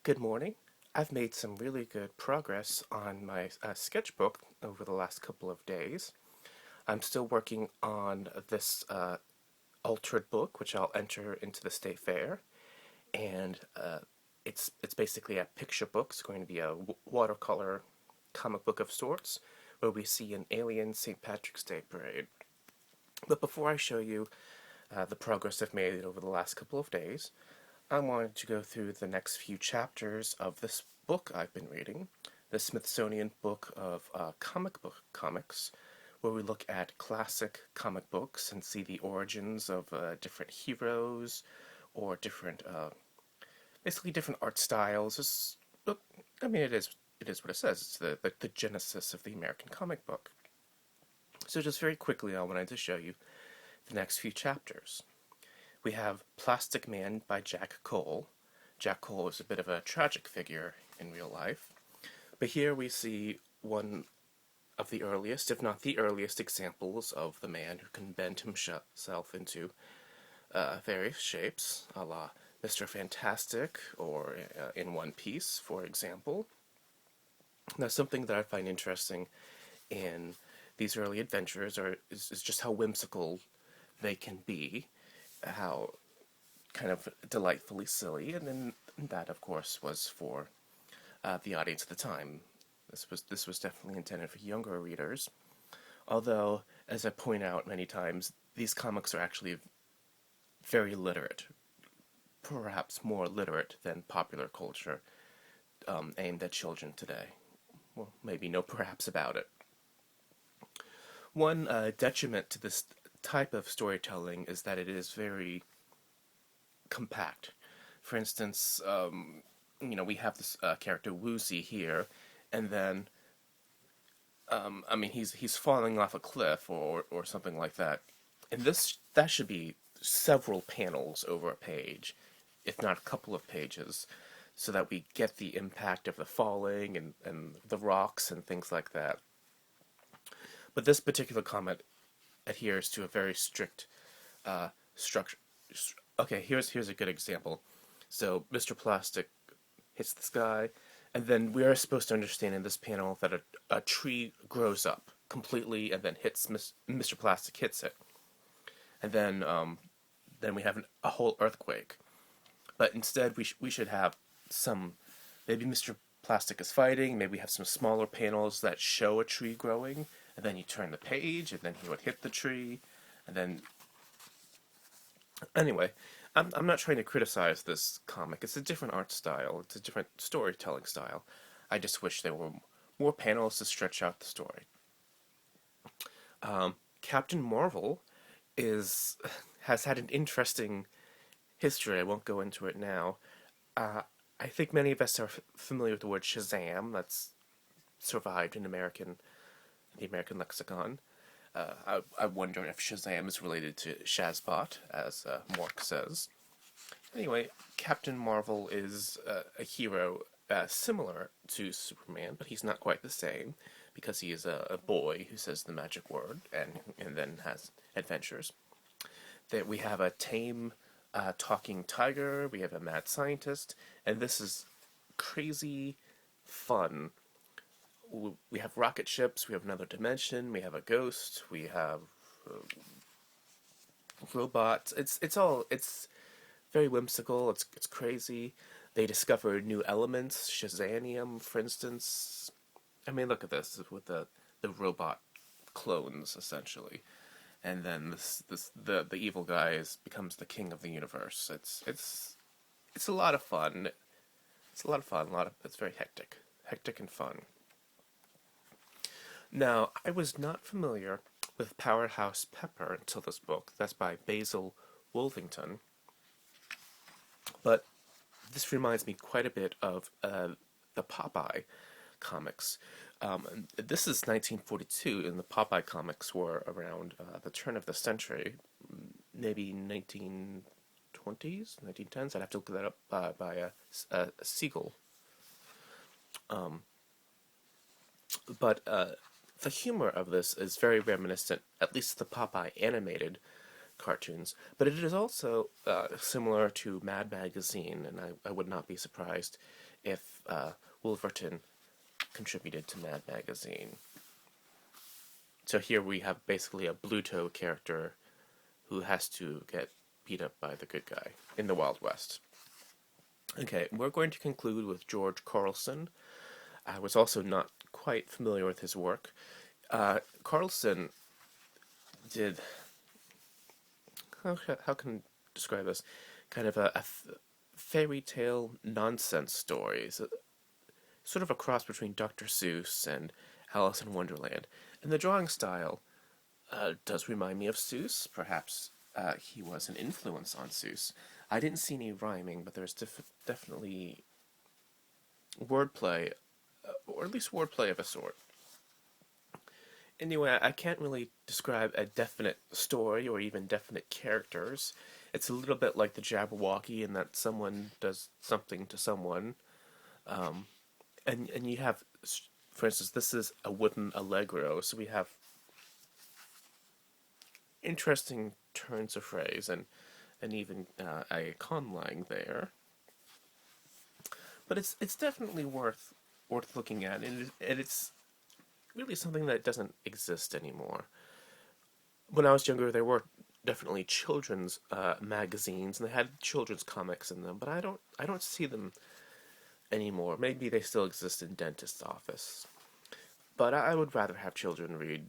Good morning. I've made some really good progress on my sketchbook over the last couple of days. I'm still working on this altered book, which I'll enter into the state fair, and it's basically a picture book. It's going to be a watercolor comic book of sorts, where we see an alien St. Patrick's Day parade. But before I show you the progress I've made over the last couple of days, I wanted to go through the next few chapters of this book I've been reading, the Smithsonian Book of Comic Book Comics, where we look at classic comic books and see the origins of different heroes or basically different art styles. It is what it says. It's the genesis of the American comic book. So just very quickly, I wanted to show you the next few chapters. We have Plastic Man by Jack Cole. Jack Cole is a bit of a tragic figure in real life, but here we see one of the earliest, if not the earliest, examples of the man who can bend himself into various shapes, a la Mr. Fantastic or in One Piece, for example. Now, something that I find interesting in these early adventures is just how whimsical they can be, how kind of delightfully silly, and then that, of course, was for the audience at the time. This was definitely intended for younger readers, although, as I point out many times, these comics are actually very literate, perhaps more literate than popular culture aimed at children today. Well, maybe no perhaps about it. One detriment to this type of storytelling is that it is very compact. For instance, we have this character Woozy here, and then he's falling off a cliff or something like that. And that should be several panels over a page, if not a couple of pages, so that we get the impact of the falling and the rocks and things like that. But this particular comic adheres to a very strict structure. Okay, here's a good example. So Mr. Plastic hits this guy, and then we are supposed to understand in this panel that a tree grows up completely and then hits Mr. Plastic hits it, and then we have a whole earthquake. But instead, we should have maybe Mr. Plastic is fighting. Maybe we have some smaller panels that show a tree growing, and then you turn the page, and then he would hit the tree, and then anyway, I'm not trying to criticize this comic. It's a different art style. It's a different storytelling style. I just wish there were more panels to stretch out the story. Captain Marvel has had an interesting history. I won't go into it now. I think many of us are familiar with the word Shazam. That's survived in the American lexicon. I wonder if Shazam is related to Shazbot, as Mork says. Anyway, Captain Marvel is a hero similar to Superman, but he's not quite the same, because he is a boy who says the magic word and then has adventures. That we have a tame talking tiger, we have a mad scientist, and this is crazy fun. We have rocket ships, we have another dimension, we have a ghost, we have robots. It's very whimsical. It's crazy. They discover new elements, Shazanium, for instance. I mean, look at this with the robot clones essentially, and then the evil guy becomes the king of the universe. It's a lot of fun. It's a lot of fun. It's very hectic and fun. Now, I was not familiar with Powerhouse Pepper until this book. That's by Basil Wolvington. But this reminds me quite a bit of the Popeye comics. This is 1942, and the Popeye comics were around the turn of the century, maybe 1920s, 1910s. I'd have to look that up by a Siegel. But the humor of this is very reminiscent, at least the Popeye animated cartoons, but it is also similar to Mad Magazine, and I would not be surprised if Wolverton contributed to Mad Magazine. So here we have basically a Bluto character who has to get beat up by the good guy in the Wild West. Okay, we're going to conclude with George Carlson. I was also not quite familiar with his work. Carlson did, how can I describe this? Kind of a fairy tale nonsense stories, sort of a cross between Dr. Seuss and Alice in Wonderland. And the drawing style does remind me of Seuss. Perhaps he was an influence on Seuss. I didn't see any rhyming, but there's definitely wordplay, or at least wordplay of a sort. Anyway, I can't really describe a definite story or even definite characters. It's a little bit like the Jabberwocky in that someone does something to someone. And you have, for instance, this is a wooden allegro, so we have interesting turns of phrase and even a conlang there. But it's definitely worth looking at, and it's really something that doesn't exist anymore. When I was younger, there were definitely children's magazines, and they had children's comics in them, but I don't see them anymore. Maybe they still exist in dentist's office, but I would rather have children read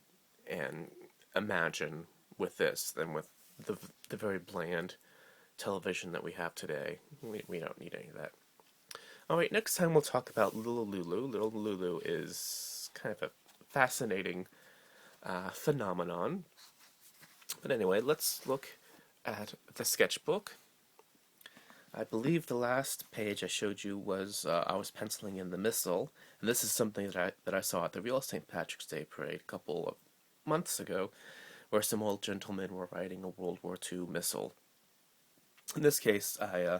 and imagine with this than with the very bland television that we have today. We don't need any of that. Alright, next time we'll talk about Little Lulu. Little Lulu is kind of a fascinating phenomenon. But anyway, let's look at the sketchbook. I believe the last page I showed you was I was penciling in the missile, and this is something that I saw at the real St. Patrick's Day parade a couple of months ago, where some old gentlemen were riding a World War II missile. In this case, I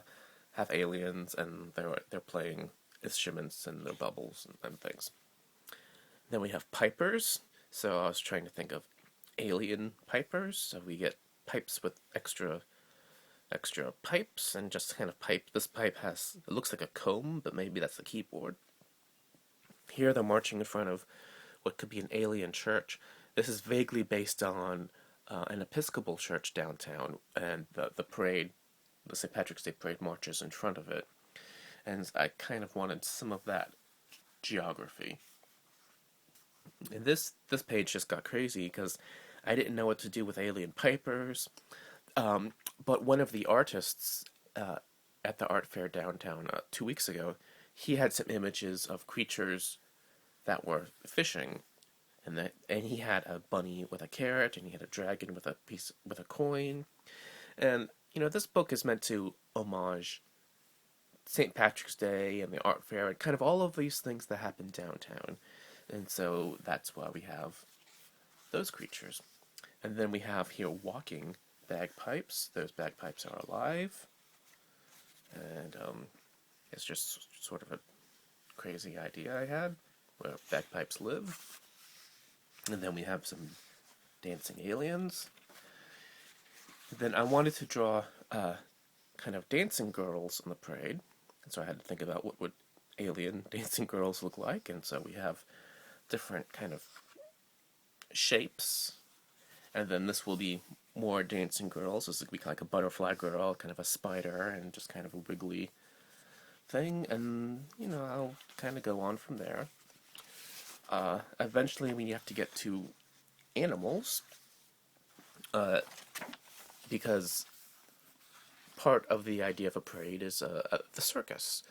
have aliens, and they're playing instruments and their bubbles and things. Then we have pipers. So I was trying to think of alien pipers. So we get pipes with extra pipes and just kind of pipe. This pipe it looks like a comb, but maybe that's the keyboard. Here they're marching in front of what could be an alien church. This is vaguely based on an Episcopal church downtown, and the parade, the St. Patrick's Day parade, marches in front of it. And I kind of wanted some of that geography. And this page just got crazy because I didn't know what to do with alien pipers. But one of the artists at the art fair downtown 2 weeks ago, he had some images of creatures that were fishing, and he had a bunny with a carrot, and he had a dragon with a coin, and this book is meant to homage St. Patrick's Day and the art fair and kind of all of these things that happen downtown, and so that's why we have those creatures. And then we have here walking bagpipes. Those bagpipes are alive, and it's just sort of a crazy idea I had where bagpipes live. And then we have some dancing aliens. Then I wanted to draw kind of dancing girls on the parade, and so I had to think about what would alien dancing girls look like, and so we have different kind of shapes. And then this will be more dancing girls. This will be like a butterfly girl, kind of a spider, and just kind of a wiggly thing. And, I'll kind of go on from there. Eventually we have to get to animals, because part of the idea of a parade is the circus,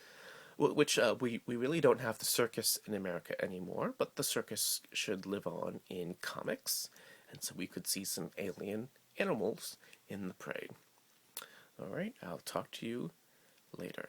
which we really don't have the circus in America anymore, but the circus should live on in comics. And so we could see some alien animals in the parade. Alright, I'll talk to you later.